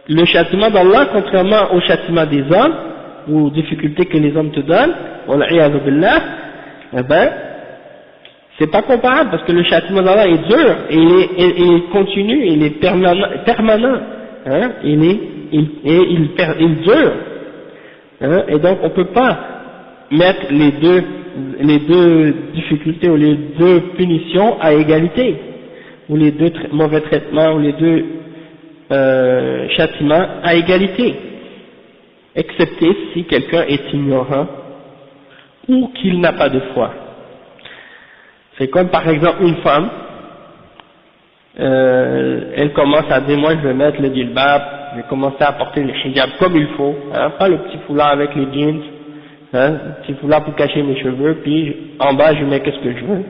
le châtiment d'Allah, contrairement au châtiment des hommes, ou aux difficultés que les hommes te donnent, wal'iyadhu billah, eh ben, c'est pas comparable, parce que le châtiment d'Allah est dur, et il est continu, il est permanent, hein, il dure, hein, et donc on peut pas mettre les deux difficultés ou les deux punitions à égalité, ou les deux mauvais traitements, ou les deux châtiments à égalité, excepté si quelqu'un est ignorant ou qu'il n'a pas de foi. C'est comme par exemple une femme, elle commence à dire moi je vais mettre le jilbab, je vais commencer à porter le hijab comme il faut, hein, pas le petit foulard avec les jeans, hein, le petit foulard pour cacher mes cheveux, puis en bas je mets qu'est-ce que je veux,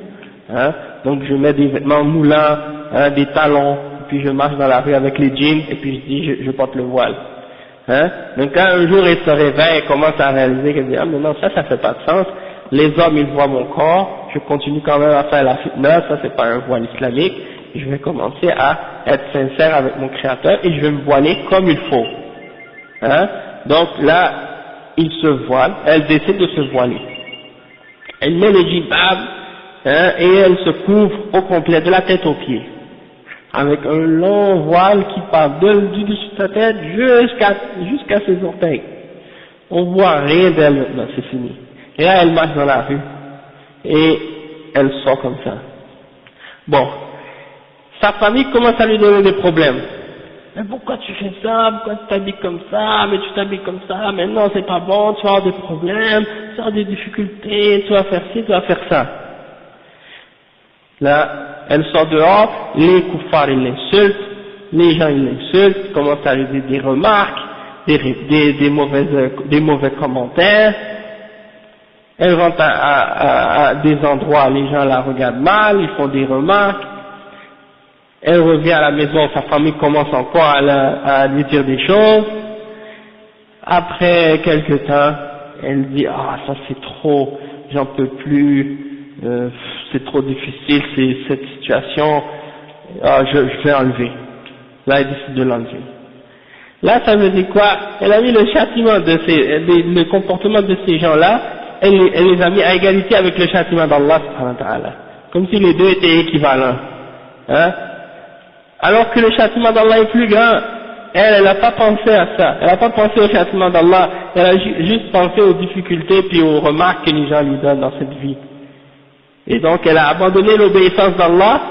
hein, donc je mets des vêtements moulants, hein, des talons, puis je marche dans la rue avec les jeans et puis je dis je porte le voile. Hein? Donc quand un jour elle se réveille et commence à réaliser qu'elle dit ah mais non ça fait pas de sens, les hommes ils voient mon corps, je continue quand même à faire la fitna, ça c'est pas un voile islamique, et je vais commencer à être sincère avec mon créateur et je vais me voiler comme il faut. Hein? Donc là il se voile, elle décide de se voiler, elle met le jilbab, hein, et elle se couvre au complet de la tête aux pieds, avec un long voile qui part du dessus de sa tête jusqu'à ses orteils. On voit rien d'elle maintenant, c'est fini. Et là, elle marche dans la rue, et elle sort comme ça. Bon, sa famille commence à lui donner des problèmes. Mais pourquoi tu fais ça? Pourquoi tu t'habilles comme ça? Mais tu t'habilles comme ça? Mais non, c'est pas bon, tu vas avoir des problèmes, tu vas avoir des difficultés, tu vas faire ci, tu vas faire ça. Là, elle sort dehors, les koufars ils l'insultent, les gens ils l'insultent, commencent à lui dire des remarques, des mauvais commentaires. Elle rentre à des endroits, les gens la regardent mal, ils font des remarques. Elle revient à la maison, sa famille commence encore à lui dire des choses. Après quelque temps, elle dit ah ça c'est trop, j'en peux plus. C'est trop difficile, cette situation, je vais enlever. Là, elle décide de l'enlever. Là, ça veut dire quoi? Elle a mis le châtiment le comportement de ces gens-là, elle les a mis à égalité avec le châtiment d'Allah, comme si les deux étaient équivalents. Hein? Alors que le châtiment d'Allah est plus grand. Elle n'a pas pensé à ça. Elle n'a pas pensé au châtiment d'Allah. Elle a juste pensé aux difficultés puis aux remarques que les gens lui donnent dans cette vie. Et donc elle a abandonné l'obéissance d'Allah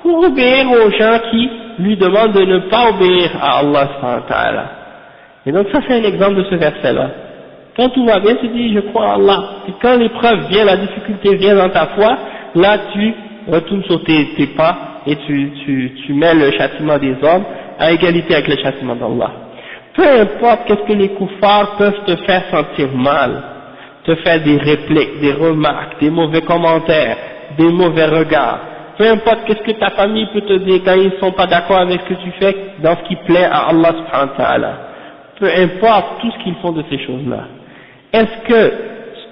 pour obéir aux gens qui lui demandent de ne pas obéir à Allah subhanahu wa ta'ala. Et donc ça c'est un exemple de ce verset-là. Quand tout va bien, tu dis je crois en Allah. Et quand l'épreuve vient, la difficulté vient dans ta foi, là tu retournes sur tes pas et tu mets le châtiment des hommes à égalité avec le châtiment d'Allah. Peu importe qu'est-ce que les koufars peuvent te faire sentir mal, te faire des répliques, des remarques, des mauvais commentaires, des mauvais regards. Peu importe qu'est-ce que ta famille peut te dire quand ils ne sont pas d'accord avec ce que tu fais dans ce qui plaît à Allah subhanahu wa ta'ala. Peu importe tout ce qu'ils font de ces choses-là. Est-ce que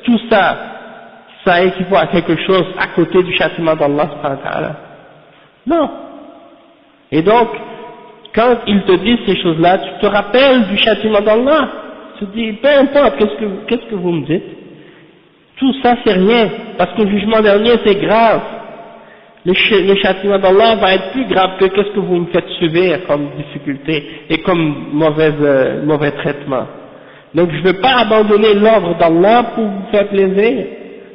tout ça, ça équivaut à quelque chose à côté du châtiment d'Allah subhanahu wa ta'ala? Non. Et donc, quand ils te disent ces choses-là, tu te rappelles du châtiment d'Allah. Tu te dis, peu importe qu'est-ce que vous me dites. Tout ça c'est rien, parce que le jugement dernier c'est grave. Le châtiment d'Allah va être plus grave que qu'est-ce que vous me faites subir comme difficulté et comme mauvais traitement. Donc je ne veux pas abandonner l'ordre d'Allah pour vous faire plaisir,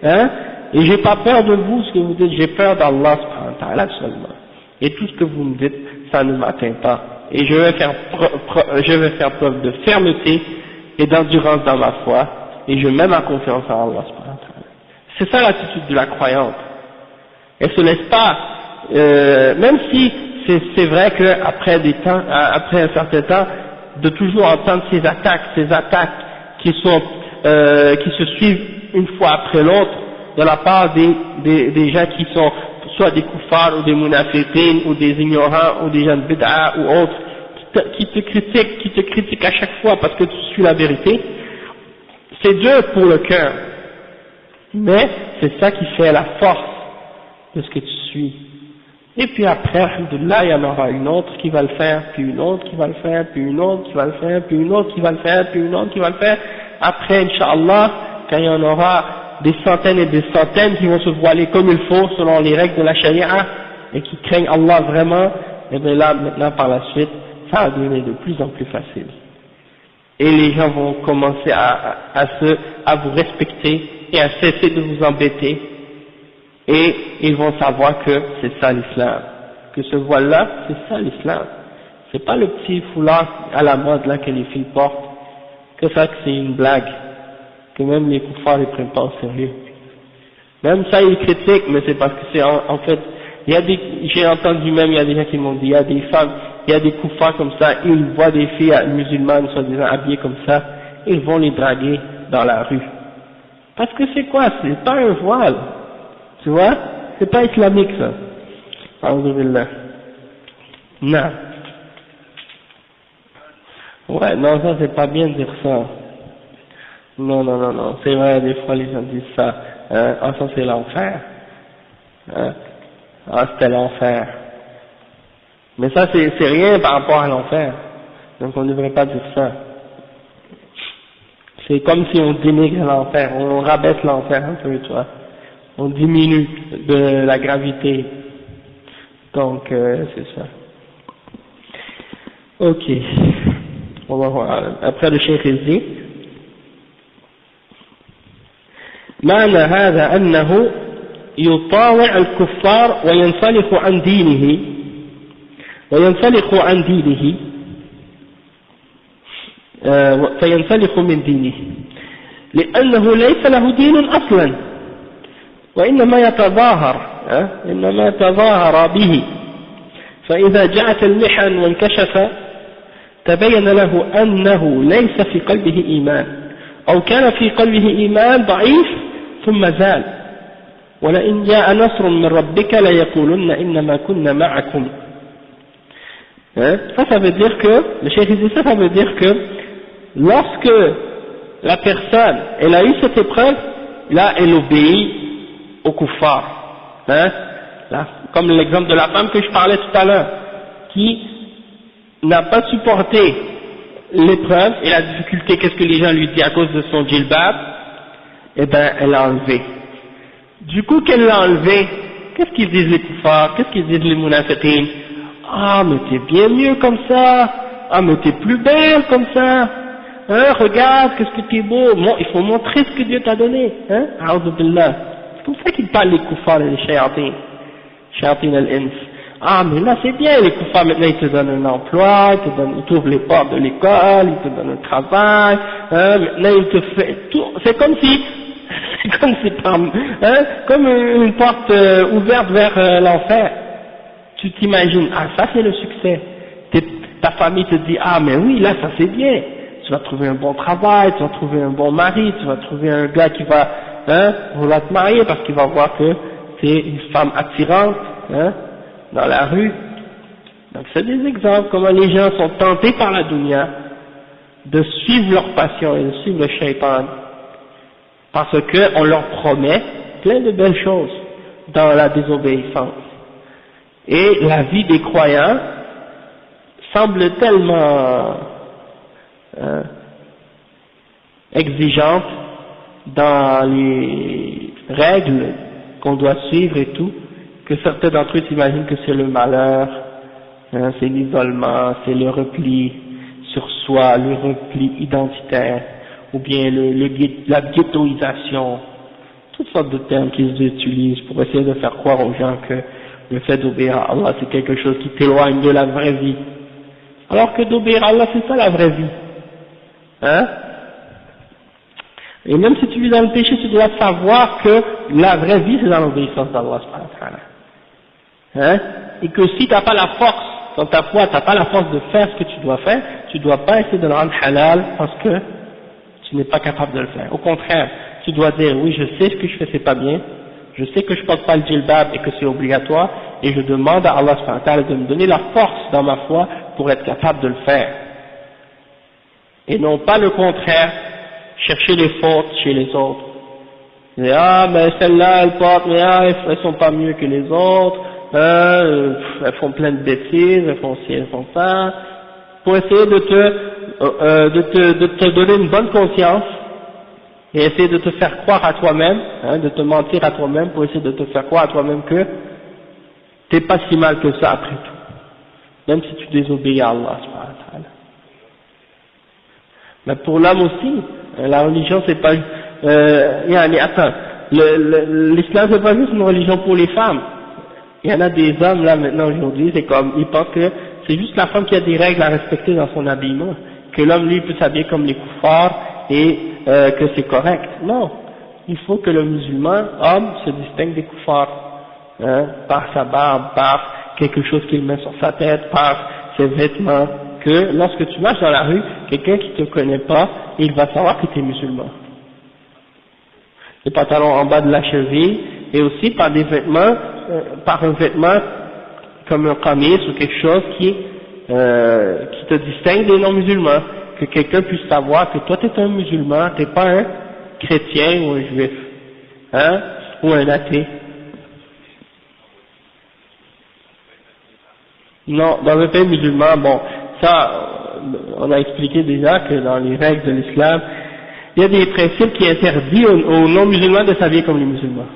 hein, et j'ai pas peur de vous, ce que vous dites, j'ai peur d'Allah subhanahu wa ta'ala seulement. Et tout ce que vous me dites, ça ne m'atteint pas. Et je vais faire preuve de fermeté et d'endurance dans ma foi, et je mets ma confiance en Allah subhanahu wa ta'ala. C'est ça l'attitude de la croyante. Elle se laisse pas, même si c'est vrai qu'après après un certain temps, de toujours entendre ces attaques qui se suivent une fois après l'autre de la part des gens qui sont soit des koufars ou des munafiqin ou des ignorants ou des gens de bid'a ou autres qui te critiquent à chaque fois parce que tu suis la vérité. C'est dur pour le cœur, mais c'est ça qui fait la force de ce que tu suis. Et puis après, alhamdoulilah, il y en aura une autre qui va le faire, puis une autre qui va le faire, puis une autre qui va le faire, puis une autre qui va le faire, puis une autre qui va le faire. Après, Inch'Allah, quand il y en aura des centaines et des centaines qui vont se voiler comme il faut, selon les règles de la charia, et qui craignent Allah vraiment, et bien là, maintenant, par la suite, ça va devenir de plus en plus facile. Et les gens vont commencer à vous respecter et à cesser de vous embêter. Et ils vont savoir que c'est ça l'islam, que ce voile-là, c'est ça l'islam. C'est pas le petit foulard à la mode là que les filles portent, que ça que c'est une blague, que même les koufars les prennent pas au sérieux. Même ça ils critiquent, mais c'est parce que c'est en fait, il y a j'ai entendu même, il y a des gens qui m'ont dit, il y a des femmes, il y a des koufars comme ça, ils voient des filles musulmanes soi-disant habillées comme ça, ils vont les draguer dans la rue. Parce que c'est quoi? C'est pas un voile. Tu vois, c'est pas islamique ça. Alhamdulillah. Non. Ouais, non, ça c'est pas bien de dire ça. Non, non, non, non. C'est vrai, des fois les gens disent ça. Ah, ça c'est l'enfer. Ah, c'était l'enfer. Mais ça c'est rien par rapport à l'enfer. Donc on ne devrait pas dire ça. C'est comme si on dénigre l'enfer, on rabaisse l'enfer un peu, tu vois. On diminue de la gravité. Donc, c'est ça. Ok. On va voir. Après le Cheikh dit, معنى هذا أنه يطاوع الكفار وينسلخ عن دينه فينسلخ من دينه لأنه ليس له دين أصلا وإنما يتظاهر به فإذا جاءت المحن وانكشف تبين له أنه ليس في قلبه إيمان أو كان في قلبه إيمان ضعيف ثم زال ولئن جاء نصر من ربك ليقولن إنما كنا معكم. Ça veut dire que, le cheikh dit ça veut dire que lorsque la personne elle a eu cette épreuve, là elle obéit au kuffar, là, comme l'exemple de la femme que je parlais tout à l'heure, qui n'a pas supporté l'épreuve et la difficulté, qu'est-ce que les gens lui disent à cause de son djilbab, eh ben elle l'a enlevé. Du coup qu'elle l'a enlevé, qu'est-ce qu'ils disent les kuffars, qu'est-ce qu'ils disent les munafiqin? Ah mais t'es bien mieux comme ça, ah mais t'es plus belle comme ça, regarde qu'est-ce que t'es beau, il faut montrer ce que Dieu t'a donné, a'udhu billah. C'est comme ça qu'ils parlent les kuffars et les shayatin al-ins. Ah mais là c'est bien, les kuffars maintenant ils te donnent un emploi, ils t'ouvrent les portes de l'école, ils te donnent un travail, maintenant ils te font tout, c'est comme si comme une porte ouverte vers l'enfer. Tu t'imagines, ah ça c'est le succès, ta famille te dit, ah mais oui là ça c'est bien, tu vas trouver un bon travail, tu vas trouver un bon mari, tu vas trouver un gars qui va vouloir te marier parce qu'il va voir que c'est une femme attirante dans la rue. Donc c'est des exemples comment les gens sont tentés par la dunya de suivre leur passion et de suivre le shaitan parce qu'on leur promet plein de belles choses dans la désobéissance. Et la vie des croyants semble tellement exigeante dans les règles qu'on doit suivre et tout, que certains d'entre eux s'imaginent que c'est le malheur, c'est l'isolement, c'est le repli sur soi, le repli identitaire, ou bien la ghettoisation, toutes sortes de termes qu'ils utilisent pour essayer de faire croire aux gens que le fait d'obéir à Allah c'est quelque chose qui t'éloigne de la vraie vie. Alors que d'obéir à Allah c'est ça la vraie vie. Et même si tu vis dans le péché, tu dois savoir que la vraie vie c'est dans l'obéissance d'Allah. Et que si tu n'as pas la force, dans ta foi, tu n'as pas la force de faire ce que tu dois faire, tu ne dois pas essayer de le rendre halal parce que tu n'es pas capable de le faire. Au contraire, tu dois dire oui je sais ce que je fais c'est pas bien, je sais que je porte pas le djilbab et que c'est obligatoire, et je demande à Allah subhanahu wa ta'ala de me donner la force dans ma foi pour être capable de le faire. Et non pas le contraire, chercher les fautes chez les autres. Et, ah mais celle-là elle porte, mais elles sont pas mieux que les autres, elles font plein de bêtises, elles font ci, elles font ça, pour essayer de te donner une bonne conscience et essayer de te faire croire à toi-même, hein, de te mentir à toi-même pour essayer de te faire croire à toi-même que t'es pas si mal que ça après tout, même si tu désobéis à Allah subhanahu wa ta'ala. Mais pour l'homme aussi, la religion c'est pas, attends, l'islam c'est pas juste une religion pour les femmes. Il y en a des hommes là maintenant aujourd'hui, c'est comme, ils pensent que c'est juste la femme qui a des règles à respecter dans son habillement, que l'homme lui peut s'habiller comme les koufars et que c'est correct. Non, il faut que le musulman, homme, se distingue des koufars, hein, par sa barbe, par quelque chose qu'il met sur sa tête, par ses vêtements, que lorsque tu marches dans la rue, quelqu'un qui te connaît pas, il va savoir que tu es musulman. Les pantalons en bas de la cheville, et aussi par des vêtements, par un vêtement comme un qamis ou quelque chose qui te distingue des non-musulmans, que quelqu'un puisse savoir que toi tu es un musulman, tu n'es pas un chrétien ou un juif, hein, ou un athée. Non, dans un pays musulman, bon, ça, on a expliqué déjà que dans les règles de l'islam, il y a des principes qui interdisent aux non-musulmans de s'habiller comme les musulmans.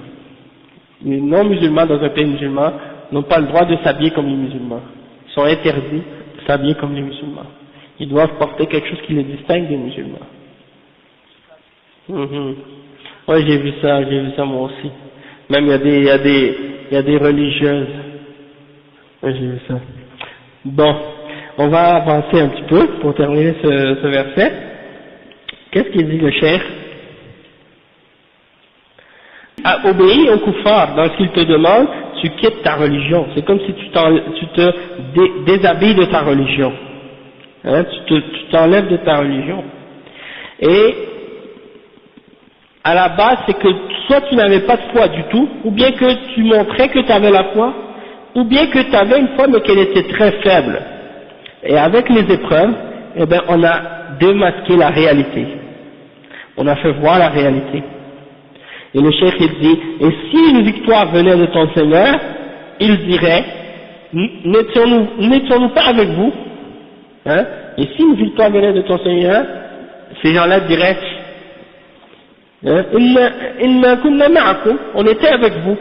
Les non-musulmans dans un pays musulman n'ont pas le droit de s'habiller comme les musulmans. Ils sont interdits de s'habiller comme les musulmans. Ils doivent porter quelque chose qui les distingue des musulmans. Ouais, j'ai vu ça moi aussi. Même il y a des religieuses. Ouais, j'ai vu ça. Bon, on va avancer un petit peu pour terminer ce verset. Qu'est-ce qu'il dit le cheikh? Obéis au kuffar, dans ce qu'il te demande, tu quittes ta religion. C'est comme si tu te déshabilles de ta religion. Hein, tu t'enlèves de ta religion. Et à la base, c'est que soit tu n'avais pas de foi du tout, ou bien que tu montrais que tu avais la foi, ou bien que tu avais une foi mais qu'elle était très faible. Et avec les épreuves, eh ben, on a démasqué la réalité. On a fait voir la réalité. Et le cheikh il dit, et si une victoire venait de ton Seigneur, il dirait, n'étions-nous pas avec vous, hein? Et si une victoire venait de ton Seigneur, ces gens-là diraient, on était avec vous,